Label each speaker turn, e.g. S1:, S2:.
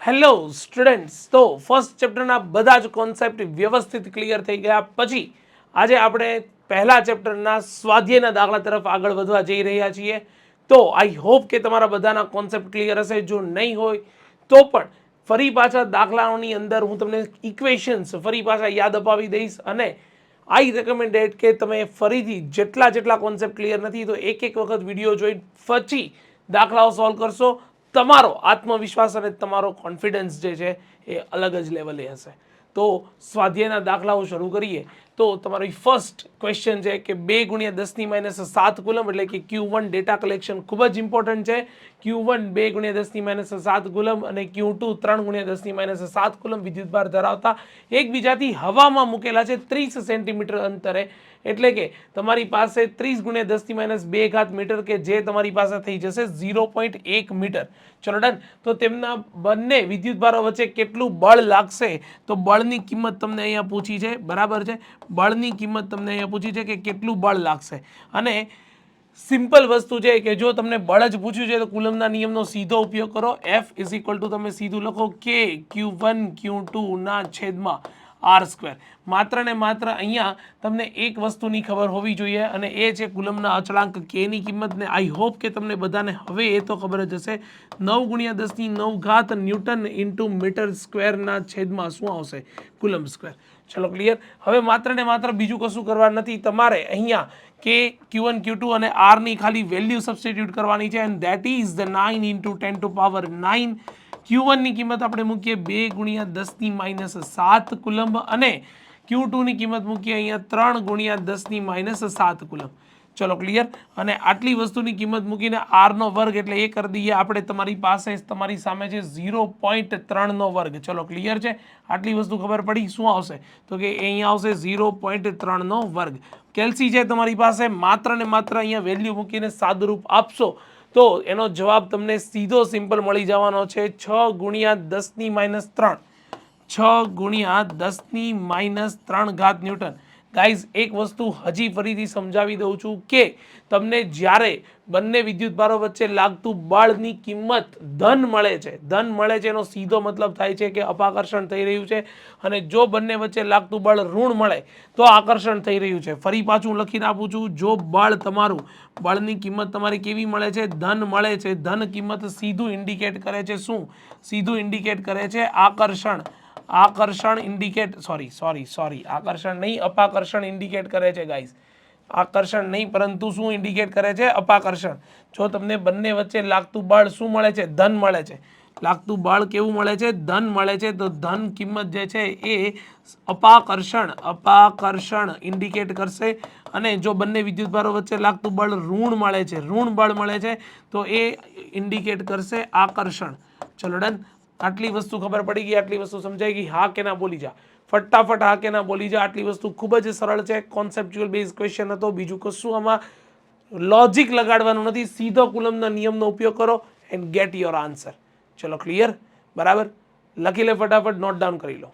S1: Hello students, તો first ચેપ્ટરના બધા જ કોન્સેપ્ટ વ્યવસ્થિત ક્લિયર થઈ ગયા પછી આજે આપણે પહેલા ચેપ્ટરના સ્વાધ્યાયના દાખલા તરફ આગળ વધવા જઈ રહ્યા છીએ. તો આઈ હોપ કે તમારા બધાના કોન્સેપ્ટ ક્લિયર હશે. જો નહીં હોય તો પણ ફરી પાછા દાખલાઓની અંદર હું તમને ઇક્વેશન્સ ફરી પાછા યાદ અપાવી દઈશ અને આઈ રેકમેન્ડેડ કે તમે ફરીથી જેટલા કોન્સેપ્ટ ક્લિયર નથી તો એક વખત વિડીયો જોઈ પછી દાખલાઓ સોલ્વ કરશો. તમારો આત્મવિશ્વાસ અને તમારો કોન્ફિડન્સ જે છે એ અલગ જ લેવલે હશે. તો સ્વાધ્યાયના દાખલાઓ શરૂ કરીએ તો તમારી ફર્સ્ટ ક્વેશ્ચન છે કે 2 × 10⁻7 કુલમ એટલે કે Q1 ડેટા કલેક્શન ખૂબ જ ઇમ્પોર્ટન્ટ છે. Q1 2 × 10⁻7 કુલમ અને Q2 3 × 10⁻7 કુલમ વિદ્યુતભાર ધરાવતા એકબીજાથી હવામાં મૂકેલા છે 30 સેન્ટીમીટર અંતરે. એટલે કે તમારી પાસે 30 × 10⁻2 મીટર કે જે તમારી પાસે થઈ જશે 0.1 મીટર. ચલો ડન. તો તેમના બંને વિદ્યુતભારો વચ્ચે કેટલું બળ લાગશે તો બળની કિંમત તમને અહીંયા પૂછી છે. બરાબર છે, બળની કિંમત તમને અહીંયા પૂછી છે કે કેટલું બળ લાગશે. અને સિમ્પલ વસ્તુ છે કે જો તમને બળ જ પૂછ્યું છે તો કુલમના નિયમનો સીધો ઉપયોગ કરો. F = તમે સીધું લખો K Q1 Q2 ના છેદમાં R². માત્ર ને માત્ર અહીંયા તમને એક વસ્તુની ખબર હોવી જોઈએ અને એ છે કુલમના અચળાંક K ની કિંમતને. આઈ હોપ કે તમને બધાને હવે એ તો ખબર જ હશે. 9 × 10⁹ ન્યૂટન ઇન્ટુ મીટર સ્ક્વેરના છેદમાં શું આવશે? Coulomb square. ચલો ક્લિયર. હવે માત્ર ને માત્ર બીજું કશું કરવા નથી. તમારે અહીંયા કે Q1 Q2 અને R ની ખાલી વેલ્યુ સબસ્ટિટ્યુટ કરવાની છે and that is the 9 × 10⁹ Q1 ની કિંમત આપણે મૂકીએ 2 × 10⁻7 કુલમ અને Q2 ની કિંમત મૂકીએ અહીંયા 3 × 10⁻7 કુલમ. ચલો ક્લિયર. અને આટલી વસ્તુની કિંમત મૂકીને R² એટલે એ કરી દઈએ આપણે. તમારી સામે છે 0.3². ચલો ક્લિયર છે. આટલી વસ્તુ ખબર પડી. શું આવશે તો કે અહીંયા આવશે 0.3². કેલ્સી છે તમારી પાસે. માત્ર ને માત્ર અહીંયા વેલ્યુ મૂકીને સાદુરૂપ આપશો તો એનો જવાબ તમને સીધો સિમ્પલ મળી જવાનો છે 6 × 10⁻3. 6 × 10⁻3 ન્યૂટન. ગાઈઝ એક વસ્તુ હજી ફરીથી સમજાવી દઉં છું કે તમને જ્યારે બંને વિદ્યુતભારો વચ્ચે લાગતું બળની કિંમત ધન મળે છે એનો સીધો મતલબ થાય છે કે અપાકર્ષણ થઈ રહ્યું છે. અને જો બંને વચ્ચે લાગતું બળ ઋણ મળે તો આકર્ષણ થઈ રહ્યું છે. ફરી પાછું લખીને આપું છું. જો બળની કિંમત તમારી કેવી મળે છે? ધન મળે છે. ધન કિંમત સીધું ઇન્ડિકેટ કરે છે શું? સીધું ઇન્ડિકેટ કરે છે આકર્ષણ. આકર્ષણ નહીં, અપાકર્ષણ ઇન્ડિકેટ કરે છે ગાઈઝ. આકર્ષણ નહીં પરંતુ શું ઇન્ડિકેટ કરે છે? અપાકર્ષણ. જો તમને બંને વચ્ચે લાગતું બળ શું મળે છે? ધન મળે છે. લાગતું બળ કેવું મળે છે? ધન મળે છે. તો ધન કિંમત જે છે એ અપાકર્ષણ ઇન્ડિકેટ કરશે. અને જો બંને વિદ્યુતભારો વચ્ચે લાગતું બળ ઋણ બળ મળે છે તો એ ઇન્ડિકેટ કરશે આકર્ષણ. ચલો ડન. આટલી વસ્તુ ખબર પડી ગઈ? આટલી વસ્તુ સમજાઈ ગઈ? હા કે ના બોલી જા. ફટાફટ હા કે ના બોલી જા. આટલી વસ્તુ ખૂબ જ સરળ છે. કોન્સેપ્ચ્યુઅલ બેઝ ક્વેશ્ચન હતો. બીજું કશું આમાં લોજિક લગાડવાનું નથી. સીધો કુલમના નિયમનો ઉપયોગ કરો એન્ડ ગેટ યોર આન્સર. ચલો ક્લિયર. બરાબર. લખી લે ફટાફટ. નોટ ડાઉન કરી લો.